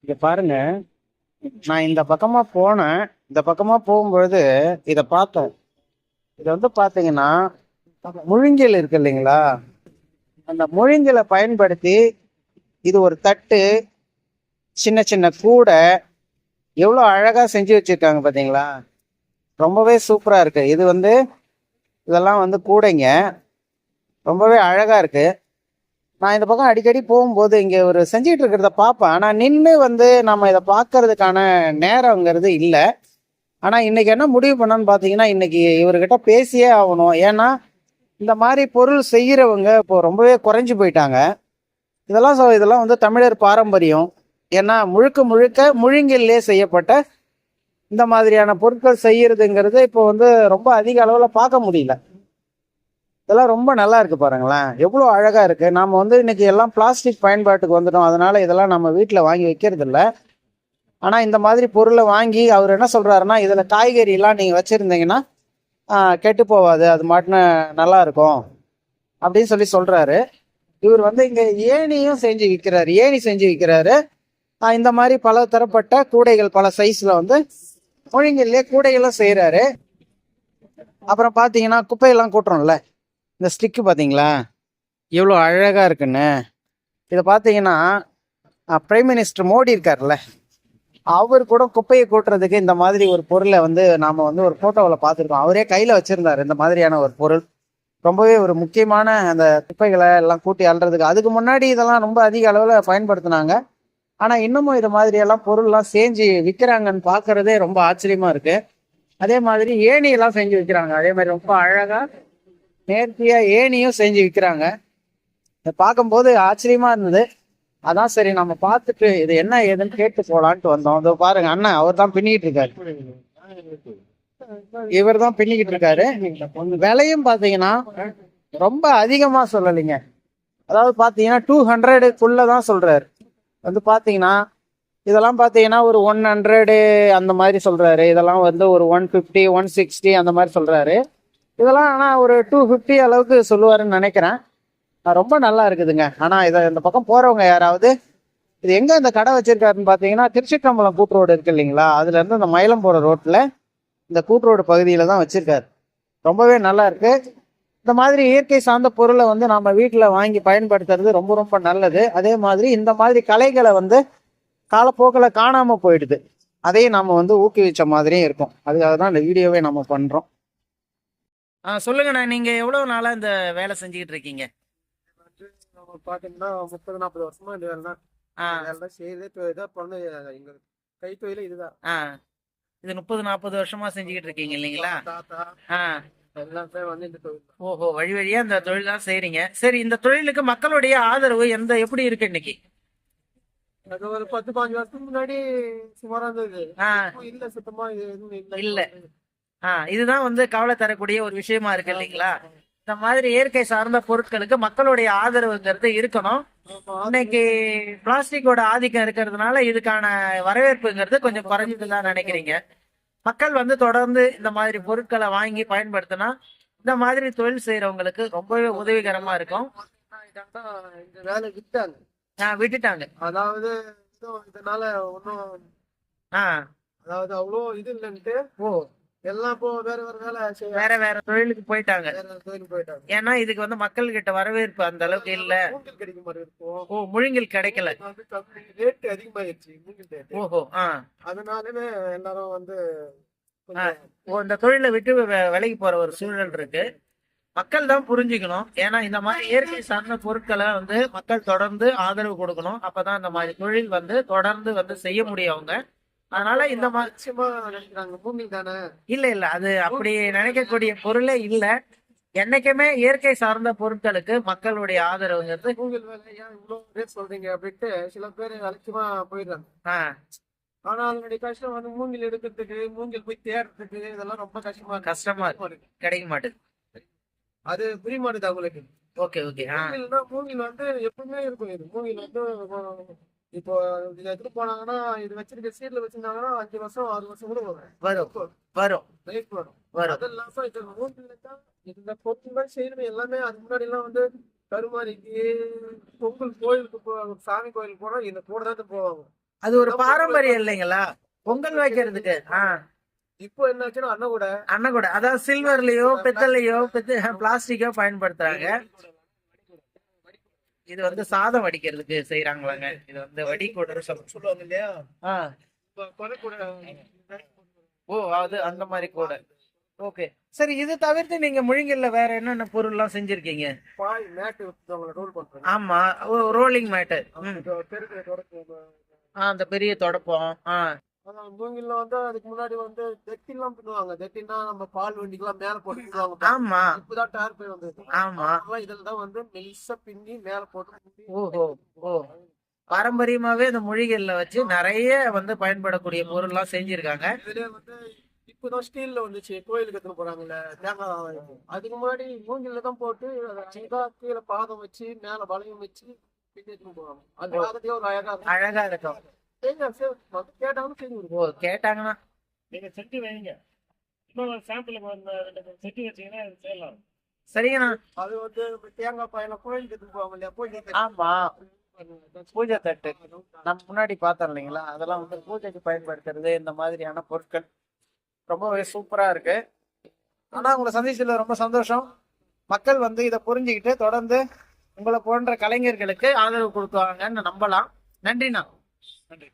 இங்க பாருங்க, நான் இந்த பக்கமா போனேன். இந்த பக்கமா போகும்பொழுது இத பார்த்தேன். இது வந்து பாத்தீங்கன்னா முழுங்கில் இருக்கு இல்லைங்களா? அந்த முழுங்கில பயன்படுத்தி இது ஒரு தட்டு, சின்ன சின்ன கூடை எவ்வளோ அழகா செஞ்சு வச்சிருக்காங்க பாத்தீங்களா? ரொம்பவே சூப்பரா இருக்கு. இது வந்து இதெல்லாம் வந்து கூடைங்க. ரொம்பவே அழகா இருக்கு. நான் இந்த பக்கம் அடிக்கடி போகும்போது இங்க ஒரு செஞ்சுட்டு இருக்கிறத பார்ப்பேன். ஆனா நின்று வந்து நம்ம இதை பார்க்கறதுக்கான நேரங்கிறது இல்லை. ஆனா இன்னைக்கு என்ன முடிவு பண்ணோன்னு பார்த்தீங்கன்னா, இன்னைக்கு இவர்கிட்ட பேசியே ஆகணும். ஏன்னா இந்த மாதிரி பொருள் செய்யறவங்க இப்போ ரொம்பவே குறைஞ்சு போயிட்டாங்க. இதெல்லாம் வந்து தமிழர் பாரம்பரியம். ஏன்னா முழுக்க முழுக்க முழுங்கிலே செய்யப்பட்ட இந்த மாதிரியான பொருட்கள் செய்யறதுங்கிறது இப்போ வந்து ரொம்ப அதிக அளவுல பார்க்க முடியல. இதெல்லாம் ரொம்ப நல்லா இருக்கு பாருங்களேன், எவ்வளோ அழகா இருக்கு. நாம வந்து இன்னைக்கு எல்லாம் பிளாஸ்டிக் பயன்பாட்டுக்கு வந்துட்டோம். அதனால இதெல்லாம் நம்ம வீட்டில் வாங்கி வைக்கிறது இல்லை. ஆனா இந்த மாதிரி பொருளை வாங்கி அவர் என்ன சொல்றாருன்னா, இதுல காய்கறி எல்லாம் நீங்க வச்சிருந்தீங்கன்னா கெட்டு போவாது, அது மாட்டுன்னு நல்லா இருக்கும் அப்படின்னு சொல்லி சொல்றாரு. இவர் வந்து இங்க ஏணியும் செஞ்சு விற்கிறாரு, ஏணி செஞ்சு விற்கிறாரு. இந்த மாதிரி பல தரப்பட்ட கூடைகள் பல சைஸ்ல வந்து மொழிங்கள்லயே கூடைகளும் செய்யறாரு. அப்புறம் பாத்தீங்கன்னா குப்பையெல்லாம் கூட்டுறோம்ல, இந்த ஸ்டிக்கு பாத்தீங்களா எவ்வளோ அழகா இருக்குன்னு. இதை பாத்தீங்கன்னா பிரைம் மினிஸ்டர் மோடி இருக்காருல்ல, அவர் கூட குப்பையை கூட்டுறதுக்கு இந்த மாதிரி ஒரு பொருளை வந்து நாம வந்து ஒரு போட்டோவில் பார்த்துருக்கோம். அவரே கையில வச்சிருந்தாரு இந்த மாதிரியான ஒரு பொருள். ரொம்பவே ஒரு முக்கியமான அந்த குப்பைகளை எல்லாம் கூட்டி அள்ளுறதுக்கு. அதுக்கு முன்னாடி இதெல்லாம் ரொம்ப அதிக அளவில் பயன்படுத்தினாங்க. ஆனா இன்னமும் இது மாதிரி எல்லாம் பொருள்லாம் செஞ்சு விற்கிறாங்கன்னு பாக்குறதே ரொம்ப ஆச்சரியமா இருக்கு. அதே மாதிரி ஏணி எல்லாம் செஞ்சு விற்கிறாங்க. அதே மாதிரி ரொம்ப அழகா நேர்த்தியா ஏணியும் செஞ்சு விற்கிறாங்க. இதை பார்க்கும்போது ஆச்சரியமா இருந்தது. அதான் சரி நம்ம பார்த்துட்டு இது என்ன ஏதுன்னு கேட்டு போலான்ட்டு வந்தோம். இதோ பாருங்க அண்ணன், அவர் தான் பின்னிக்கிட்டு இருக்காரு. இவர் தான் பின்னிக்கிட்டு இருக்காரு. விலையும் பாத்தீங்கன்னா ரொம்ப அதிகமா சொல்லலைங்க. அதாவது பாத்தீங்கன்னா 200க்குள்ளதான் சொல்றாரு. வந்து பாத்தீங்கன்னா இதெல்லாம் பாத்தீங்கன்னா ஒரு 100 அந்த மாதிரி சொல்றாரு. இதெல்லாம் வந்து ஒரு 150 160 அந்த மாதிரி சொல்றாரு. இதெல்லாம் ஆனா ஒரு 250 அளவுக்கு சொல்லுவாருன்னு நினைக்கிறேன். ரொம்ப நல்லா இருக்குதுங்க. ஆனா இதை இந்த பக்கம் போறவங்க யாராவது இது எங்க இந்த கடை வச்சிருக்காருன்னு பாத்தீங்கன்னா, திருச்சிற்றம்பலம் கூட்டுரோடு இருக்கு இல்லைங்களா, அதுல இருந்து அந்த மயிலம் போற ரோட்ல இந்த கூட்டுரோடு பகுதியில தான் வச்சிருக்காரு. ரொம்பவே நல்லா இருக்கு. இந்த மாதிரி இயற்கை சார்ந்த பொருளை வந்து நம்ம வீட்டுல வாங்கி பயன்படுத்துறது ரொம்ப ரொம்ப நல்லது. அதே மாதிரி இந்த மாதிரி கலைகளை வந்து காலப்போக்கில் காணாம போயிடுது. அதையும் நம்ம வந்து ஊக்குவிச்ச மாதிரியும் இருக்கும். அதுக்காக தான் இந்த வீடியோவே நம்ம பண்றோம். சொல்லுங்கண்ணா, நீங்க எவ்வளவு நாளா இந்த வேலை செஞ்சுக்கிட்டு இருக்கீங்க? பாத்தீங்கன்னா 30-40 வருஷமா இந்த வேலை தான். வேலை தான் செய்யறதே இதான் பண்ண எங்க கைத்தொழில இதுதான். இது 30-40 வருஷமா செஞ்சுக்கிட்டு இருக்கீங்க இல்லைங்களா? தாத்தா ஆஹ் எல்லாமே வந்து இந்த தொழில். ஓஹோ, வழி வழியா இந்த தொழில் தான் செய்றீங்க. சரி, இந்த தொழிலுக்கு மக்களுடைய ஆதரவு எப்படி இருக்கு இன்னைக்கு? அது ஒரு 10-15 வருஷத்துக்கு முன்னாடி சுமாரா இருந்தது. இல்ல சுத்தமா இது எதுவும் இல்ல. இதுதான் வந்து கவலை தரக்கூடிய ஒரு விஷயமா இருக்கு இல்லைங்களா? இந்த மாதிரி இயற்கை சார்ந்த பொருட்களுக்கு மக்களுடைய ஆதரவுங்கிறது இருக்கணும். இன்னைக்கு பிளாஸ்டிக்கோட ஆதிக்கம் இருக்கிறதுனால இதுக்கான வரவேற்புங்கிறது கொஞ்சம் குறைஞ்சிட்டுதான் நினைக்கிறீங்க. மக்கள் வந்து தொடர்ந்து இந்த மாதிரி பொருட்களை வாங்கி பயன்படுத்தினா இந்த மாதிரி தொழில் செய்யறவங்களுக்கு ரொம்பவே உதவிகரமா இருக்கும். இந்த வேலை விட்டாங்க. விட்டுட்டாங்க. அதாவது இதனால ஒன்னும் அதாவது அவ்வளோ இது இல்லைன்ட்டு எல்லாம் இப்போ வேற வேற வேலை வேற வேற தொழிலுக்கு போயிட்டாங்க. ஏன்னா இதுக்கு வந்து மக்கள் கிட்ட வரவேற்பு அந்த அளவுக்கு இல்ல. மூங்கில் கிடைக்க மாட்டேங்குது. முழுங்கில் கிடைக்கல. ரேட் அதிகமாயிருச்சு மூங்கில் ரேட். ஓஹோ. அதனாலவே எல்லாரும் வந்து இந்த தொழிலை விட்டு விலைக்கு போற ஒரு சூழல் இருக்கு. மக்கள் தான் புரிஞ்சுக்கணும். ஏன்னா இந்த மாதிரி இயற்கை சார்ந்த பொருட்களை வந்து மக்கள் தொடர்ந்து ஆதரவு கொடுக்கணும். அப்பதான் இந்த மாதிரி தொழில் வந்து தொடர்ந்து வந்து செய்ய முடியும் அவங்க. அதனால இந்த மாதிரி நினைக்கிறாங்க மூங்கில் தானே. இல்ல, அது அப்படி நினைக்கக்கூடிய பொருளே இல்ல. என்னைக்குமே இயற்கை சார்ந்த பொருட்களுக்கு மக்களுடைய ஆதரவுங்கிறது. மூங்கில் வேலை ஏன் இவ்வளவு ரேட் சொல்றீங்க அப்படின்ட்டு சில பேர் அலட்சியமா போயிடுறாங்க. ஆனா அதனுடைய கஷ்டம் வந்து மூங்கில் எடுக்கிறதுக்கு, மூங்கில் போய் தேடுறதுக்கு இதெல்லாம் ரொம்ப கஷ்டமா இருக்கு. கிடைக்க மாட்டேது. அது புரிய மாட்டேது அவங்களுக்கு. ஓகே. மூங்கில் வந்து எப்பவுமே இருக்கும். இது மூங்கில் வந்து இப்போ இதை எடுத்துட்டு போனாங்கன்னா, இது வச்சிருக்க சீட்ல வச்சிருந்தாங்கன்னா 5 வருஷம் 6 வருஷம் கூட வரும். அது இல்லாம இது மூங்கில் தான் இந்த பொருட்கள் செய்யறது எல்லாமே. அதுக்கு முன்னாடி எல்லாம் வந்து கருமாரிக்கு பொங்கல் கோயிலுக்கு சாமி கோயிலுக்கு போனா இந்த கூட தான் போவாங்க. அது ஒரு பாரம்பரியம் இல்லைங்களா பொங்கல் வைக்கிறதுக்கு. இப்போ என்ன ஆச்சுன்னா அண்ணன் கூட அண்ணன் கூட அதாவது சில்வர்லயோ பித்தளையோ பிளாஸ்டிக்கோ பயன்படுத்துறாங்க. இது வந்து சாதம் வடிக்கிறதுக்கு செய்யறாங்களாங்க. இது வந்து வடி கூட சொல்லுவாங்க இல்லையா, ஆ கொலை கூட. ஓ அது அந்த மாதிரி கூட. ஓகே சரி, இது தவிர்த்து நீங்க முழுங்கல்ல வேற என்னென்ன பொருள்லாம் செஞ்சிருக்கீங்க? பாய் மேட்டு ரோல் பண்றாங்க. ஆமா, ரோலிங் மேட்டு. பெருக்கிற தொடப்பு. அந்த பெரிய தொடப்பம். அதான் மூங்கில்ல வந்து அதுக்கு முன்னாடி வந்து தெட்டிலாம் பின்னுவாங்க. தெட்டினா நம்ம பால் வண்டிக்கெல்லாம் மேல போட்டு பின்னுவாங்க. ஆமா இப்பதான் டயர் போய் வந்தது. ஆமா. இதுல தான் வந்து மெல்லிசா பின்னி மேல போட்டு. ஓஹோ ஓ பாரம்பரியமாவே இந்த மொழிகள்ல வச்சு நிறைய வந்து பயன்படக்கூடிய பொருள்லாம் செஞ்சிருக்காங்க. இதுல வந்து இப்பதான் ஸ்டீல்ல வந்துச்சு, கோயிலுக்கு எடுத்துன்னு போறாங்கல்ல தேங்காய். அதுக்கு முன்னாடி மூங்கில்ல தான் போட்டு அழகா கீழே பாதம் வச்சு மேல வளையம் வச்சு பின்னி எடுத்துன்னு போவாங்க. அது பார்க்கறதுக்கே ஒரு அழகா இருக்கும். அழகா இருக்கும். கேட்டாலும் செஞ்சு ஓ கேட்டாங்கன்னா நீங்க செட்டு வைங்க, இன்னொரு சாம்பிளுக்கு செட்டு வச்சீங்கன்னா அது செய்யலாம். சரிங்கண்ணா. அது வந்து தேங்காய் பாயில கோயிலுக்கு எடுத்துன்னு போவாங்க இல்லையா, பூஜை. ஆமா பூஜை தட்டு நம்ம முன்னாடி பார்த்தோம் இல்லைங்களா, அதெல்லாம் வந்து பூஜைக்கு பயன்படுத்துறது இந்த மாதிரியான பொருட்கள் ரொம்பவே சூப்பரா இருக்கு. ஆனா உங்களை சந்திச்சதுல ரொம்ப சந்தோஷம். மக்கள் வந்து இதை புரிஞ்சுக்கிட்டு தொடர்ந்து உங்களை போன்ற கலைஞர்களுக்கு ஆதரவு கொடுக்குவாங்கன்னு நம்பலாம். நன்றிண்ணா. நன்றி.